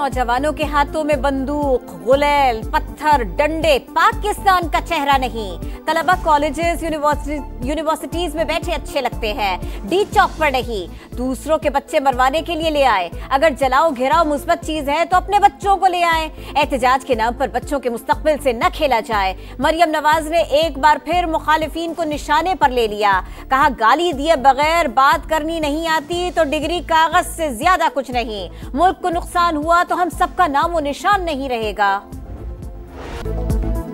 नौजवानों के हाथों में बंदूक, गुलेल, पत्थर, डंडे, पाकिस्तान का चेहरा नहीं। तलबा कॉलेजेस, यूनिवर्सिटीज में बैठे अच्छे लगते हैं, डी चौक पर नहीं। दूसरों के बच्चे मरवाने के लिए ले आए। अगर जलाओ घेराव मुस्बत चीज है तो अपने बच्चों को ले आए। एहतजाज के नाम पर बच्चों के मुस्तकबिल से न खेला जाए। मरियम नवाज ने एक बार फिर मुखालिफिन को निशाने पर ले लिया। कहा, गाली दिए बगैर बात करनी नहीं आती तो डिग्री कागज से ज्यादा कुछ नहीं। मुल्क को नुकसान हुआ तो हम सबका नामो निशान नहीं रहेगा।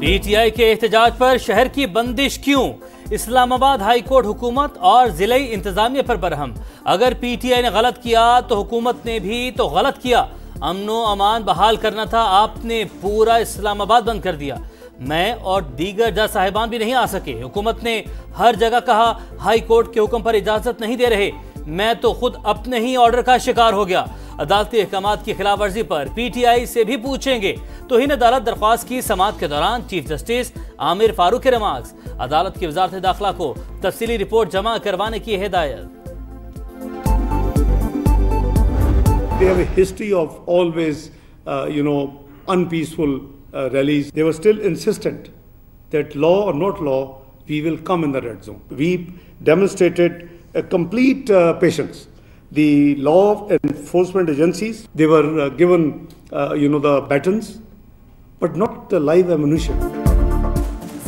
पीटीआई के एहतजाज पर शहर की बंदिश क्यों? इस्लामाबाद हाई कोर्ट हुकूमत और जिले इंतजामिया पर बरहम। अगर पीटीआई ने गलत किया तो हुकूमत ने भी तो गलत किया। अमनो अमान बहाल करना था, आपने पूरा इस्लामाबाद बंद कर दिया। मैं और दीगर जज साहिबान भी नहीं आ सके। हुकूमत ने हर जगह कहा हाई कोर्ट के हुक्म पर इजाजत नहीं दे रहे। मैं तो खुद अपने ही ऑर्डर का शिकार हो गया। अदालती अहकामात की खिलाफ वर्जी पर पीटीआई से भी पूछेंगे। तौहीन अदालत दरख्वास्त की समाअत के दौरान चीफ जस्टिस आमिर फारूक के रिमार्क्स। अदालत की वजारत दाखिला को तफसीली रिपोर्ट जमा करवाने की हिदायत। They have a history of always, unpeaceful rallies. They were still insistent that law or not law, we will come in the red zone. We demonstrated a complete patience. The law enforcement agencies, they were given, the batons, but not the live ammunition.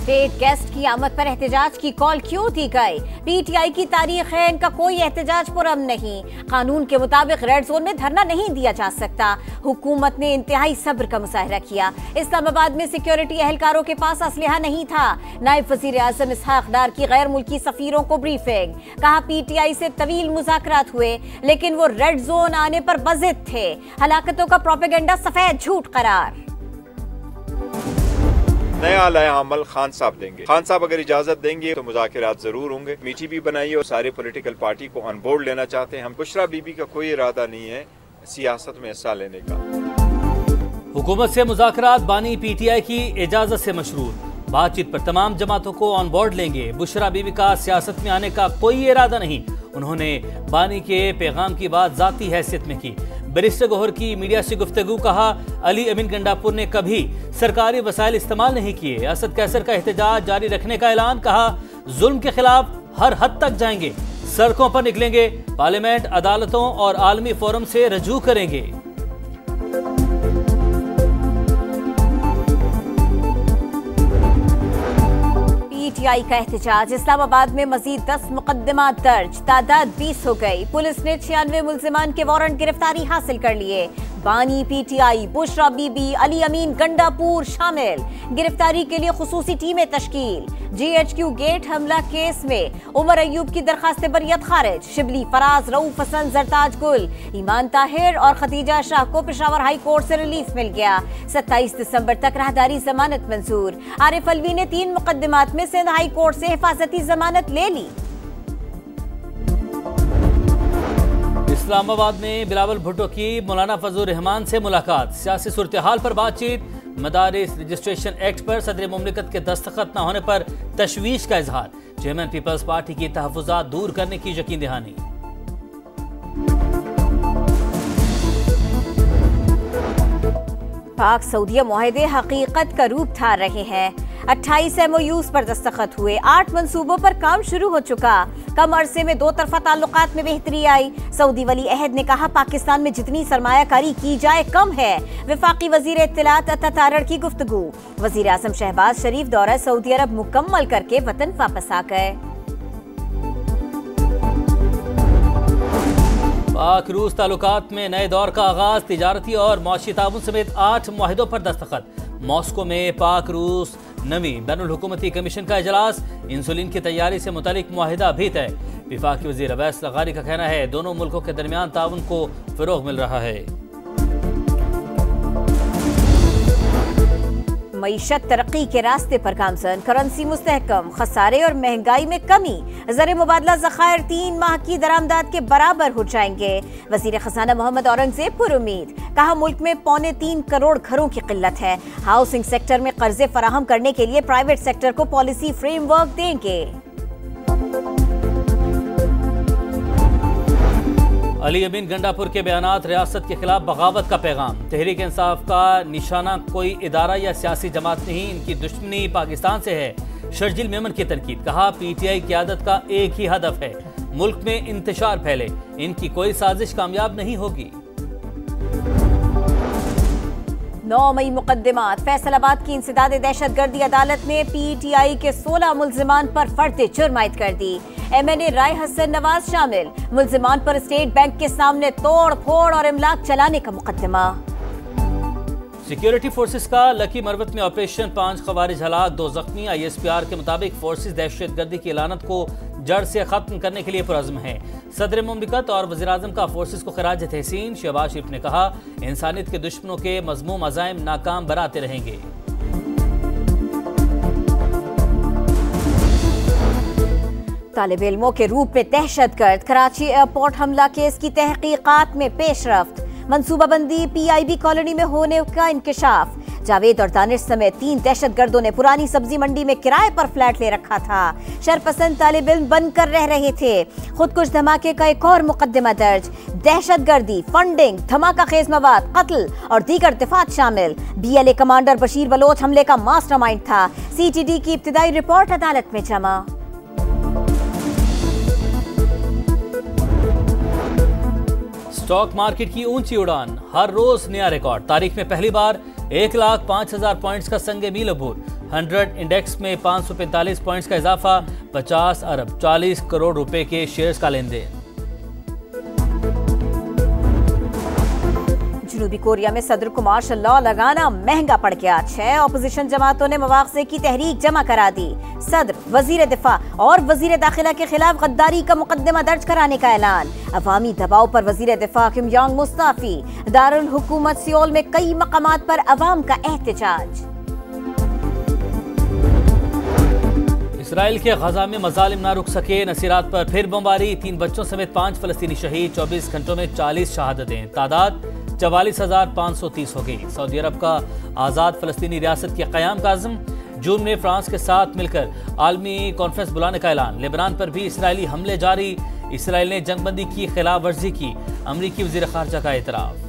State guest की आमद पर एहतजाज की call क्यों दी गई? PTI की तारीख है, इनका कोई एहतजाज पुरअमन नहीं। कानून के मुताबिक रेड जोन में धरना नहीं दिया जा सकता। हुकूमत ने इंतहाई सब्र का मुजाहरा किया। इस्लामाबाद में सिक्योरिटी एहलकारों के पास असलहा नहीं था। नायब वजीर आजम इसहाक डार की गैर मुल्की सफीरों को ब्रीफिंग। कहा, पीटीआई से तवील मुज़ाकरात हुए लेकिन वो रेड जोन आने पर बज़िद थे। हलाकतों का प्रोपेगेंडा सफेद झूठ करार। नया लाया अमल खान साहब देंगे। खान साहब अगर इजाजत देंगे तो मुज़ाकरात जरूर होंगे। मीठी भी बनाई और सारे पॉलिटिकल पार्टी को ऑन बोर्ड लेना चाहते हैं हम। बुशरा बीबी का कोई इरादा नहीं है सियासत में हिस्सा लेने का। हुकूमत से मुज़ाकरात बानी पीटीआई की इजाजत से मशरूत। बातचीत पर तमाम जमातों को ऑन बोर्ड लेंगे। बुशरा बीबी का सियासत में आने का कोई इरादा नहीं। उन्होंने बानी के पैगाम की बात जाती हैसियत में की। बैरिस्टर गौहर की मीडिया से गुफ्तगू। कहा, अली अमीन गंडापुर ने कभी सरकारी वसाइल इस्तेमाल नहीं किए। असद कैसर का एहतजाज जारी रखने का ऐलान। कहा, जुल्म के खिलाफ हर हद तक जाएंगे, सड़कों पर निकलेंगे, पार्लियामेंट, अदालतों और आलमी फोरम से रजू करेंगे। पीटीआई का एहतजाज। इस्लामाबाद में मजीद 10 मुकदमा दर्ज, तादाद 20 हो गई। पुलिस ने 96 मुल्जिमान के वारंट गिरफ्तारी हासिल कर लिए। बानी पीटीआई, बुशरा बीबी, अली अमीन गंडापुर शामिल। गिरफ्तारी के लिए खुसूसी टीमें तश्कील। जीएचक्यू गेट हमला केस में उमर अयूब की दरखास्त बरियत खारिज। शिबली, फराज, रऊफ हसन, जरताज गुल, ईमान ताहिर और खदीजा शाह को पेशावर हाई कोर्ट से रिलीफ मिल गया। 27 दिसंबर तक राहदारी जमानत मंजूर। आरिफ अलवी ने 3 मुकदमात में सिंध हाई कोर्ट से हिफाजती जमानत ले ली। इस्लामाबाद में बिलावल भुट्टो की मौलाना फजलुर रहमान से मुलाकात। सियासी सूरत हाल पर बातचीत। मदारिस रजिस्ट्रेशन एक्ट पर सदर मुमलिकत के दस्तखत न होने पर तशवीश का इजहार। चेयरमैन पीपल्स पार्टी की तहफ़्फ़ुज़ात दूर करने की यकीन दहानी। पाक सऊदीया मुआहदे हकीकत का रूप धार रहे हैं। 28 MOUs पर दस्तखत हुए। 8 मंसूबों पर काम शुरू हो चुका। कम अरसे में 2 तरफा ताल्लुकात में बेहतरी आई। सऊदी वली अहद ने कहा, पाकिस्तान में जितनी सरमायाकारी की जाए कम है। वफाकी वजीर इत्तलात अता तारड़ की गुफ्तगू। वजीर आजम शहबाज शरीफ दौरा सऊदी अरब मुकम्मल करके वतन वापस आ गए। पाक रूस ताल्लुकात में नए दौर का आगाज। तिजारती और मौशी ताउन समेत 8 मुआहिदों पर दस्तखत। मॉस्को में पाक रूस नवी बैनुल हुकूमती कमीशन का इजलास। इंसुलिन की तैयारी से मुतालिक मुआहिदा भी तय। वफाकी वज़ीर अवैस लगारी का कहना है, दोनों मुल्कों के दरमियान ताउन को फ़रोग़ मिल रहा है। मईशत तरक्की के रास्ते पर गामजन। करेंसी मुस्तहकम, खसारे और महंगाई में कमी। ज़र मुबादला ज़खायर 3 माह की दरामदाद के बराबर हो जाएंगे। वज़ीर खजाना मोहम्मद औरंगजेब पुरुमीद। कहा, मुल्क में 3.25 करोड़ घरों की किल्लत है। हाउसिंग सेक्टर में कर्जे फराहम करने के लिए प्राइवेट सेक्टर को पॉलिसी फ्रेमवर्क देंगे। अली अमीन गंडापुर के बयानात रियासत के खिलाफ बगावत का पैगाम। तहरीक इंसाफ का निशाना कोई इदारा या सियासी जमात नहीं, इनकी दुश्मनी पाकिस्तान से है। शर्जील मेमन की तनकीद, कहा PTI क़यादत का एक ही हदफ है, मुल्क में इंतशार फैले, इनकी कोई साजिश कामयाब नहीं होगी। 9 मई मुकदमात। फैसलाबाद की इंसदाद दहशतगर्दी अदालत ने PTI के 16 मुल्जिमान पर फर्द जुर्म आयद कर दी। MNA राय हसन नवाज शामिल। मुल्जिमान पर स्टेट बैंक के सामने तोड़ फोड़ और इमलाक चलाने का मुकदमा। सिक्योरिटी फोर्सेस का लकी मरवत में ऑपरेशन, 5 खवारिज हलाक, 2 जख्मी। ISPR के मुताबिक फोर्सेस दहशतगर्दी की लानत को जड़ से खत्म करने के लिए पुरज़्म है। सदर मुमलिकत और वज़ीर-ए-आज़म का फोर्सेस को खिराज तहसीन। शहबाज शरीफ ने कहा, इंसानियत के दुश्मनों के मज़मूम अज़ाइम नाकाम बराते रहेंगे। तालिब इल्मों के रूप में दहशतगर्द। कराची एयरपोर्ट हमला केस की तहकीकात में पेशरफ्त। मंसूबाबंदी PIB कॉलोनी में होने का इंकशाफ। जावेद और दानिश समेत 3 दहशतगर्दों ने पुरानी सब्जी मंडी में किराए पर फ्लैट ले रखा था। शरपसंद तालिब इल्म बनकर रह रहे थे। खुदकुश धमाके का एक और मुकदमा दर्ज। दहशतगर्दी, फंडिंग, धमाका खेज मवाद, कत्ल और दीगर दफात शामिल। BLA कमांडर बशीर बलोच हमले का मास्टरमाइंड था। CTD की इब्तिदाई रिपोर्ट अदालत में जमा। स्टॉक मार्केट की ऊंची उड़ान, हर रोज नया रिकॉर्ड। तारीख में पहली बार 1,05,000 पॉइंट्स का संगे मील अबूर। 100 इंडेक्स में 545 पॉइंट्स का इजाफा। 50 अरब 40 करोड़ रुपए के शेयर्स का लेन देन। जनूबी कोरिया में सदर को मार्शल लॉ लगाना महंगा पड़ गया। 6 ऑपोजिशन जमातों ने मवाख़ज़े की तहरीक जमा करा दी। सदर, वजीर दिफा और वजीर दाखिला के खिलाफ गद्दारी का मुकदमा दर्ज कराने का ऐलान। अवामी दबाव पर वजीर दिफा किम योंग मुस्ताफी। दारुल हुकूमत सियोल में कई मकामात पर अवाम का एहतजाज। इसराइल के गजा में मजालिम ना रुक सके, नसीरात पर फिर बमबारी। 3 बच्चों समेत 5 फलस्तीनी शहीद। 24 घंटों में 40 शहादतें। तादाद 44,530 हो गई। सऊदी अरब का आज़ाद फलस्तीनी रियासत के क़याम का अज़्म। जून में फ्रांस के साथ मिलकर आलमी कॉन्फ्रेंस बुलाने का ऐलान। लेबनान पर भी इसराइली हमले जारी। इसराइल ने जंगबंदी की खिलाफ वर्जी की। अमरीकी वज़ीर ख़ारजा का एतराफ़।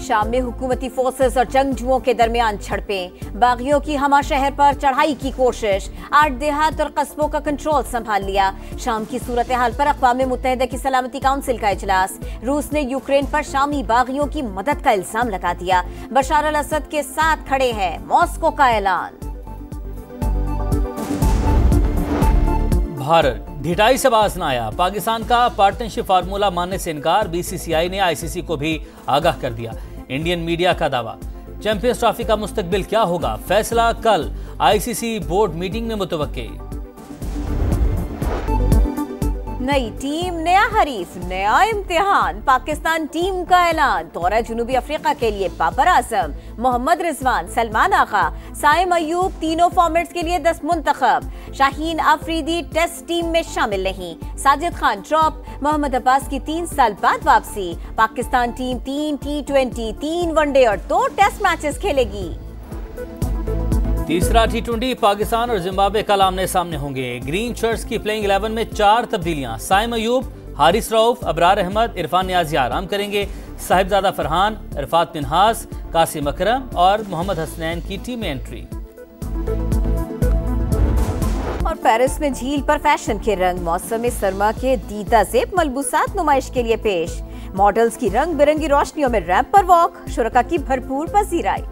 शाम में हुकूमती फोर्सेस और जंगजुओं के दरमियान झड़पें। बागियों की हमा शहर पर चढ़ाई की कोशिश। 8 देहात और कस्बों का कंट्रोल संभाल लिया। शाम की सूरत हाल पर अक़वाम मुत्तहिदा की सलामती काउंसिल का इजलास। रूस ने यूक्रेन पर शामी बागियों की मदद का इल्जाम लगा दिया। बशार अल असद के साथ खड़े हैं, मॉस्को का ऐलान। भारत ढिठाई से बाज न आया। पाकिस्तान का पार्टनरशिप फार्मूला मानने से इनकार। BCCI ने ICC को भी आगाह कर दिया। इंडियन मीडिया का दावा। चैंपियंस ट्रॉफी का मुस्तकबिल क्या होगा, फैसला कल। ICC बोर्ड मीटिंग में मुतवक्के। नई टीम, नया हरीफ, नया इम्तिहान। पाकिस्तान टीम का ऐलान। दौरा जनूबी अफ्रीका के लिए बाबर आजम, मोहम्मद रिजवान, सलमान आगा, साइम अयूब तीनों फॉर्मेट्स के लिए 10 मुंतखब। शाहीन आफरीदी टेस्ट टीम में शामिल नहीं। साजिद खान ड्रॉप। मोहम्मद अब्बास की 3 साल बाद वापसी। पाकिस्तान टीम 3 T20, 3 वनडे और 2 टेस्ट मैचेस खेलेगी। तीसरा T20 पाकिस्तान और जिम्बाब्वे कल आमने सामने होंगे। ग्रीन शर्ट्स की प्लेइंग 11 में 4 तब्दीलियां। साइम अयूब, हारिस रऊफ, अबरार अहमद, इरफान नियाजी आराम करेंगे। साहिबजादा फरहान, इरफात मिनहास, कासिम अकरम और मोहम्मद हसनैन की टीम में एंट्री। और पेरिस में झील पर फैशन के रंग। मौसम सरमा के दीदा ज़ेब मलबूसात नुमाइश के लिए पेश। मॉडल्स की रंग बिरंगी रोशनियों में रैंप पर वॉक। शुरका की भरपूर पजीराई।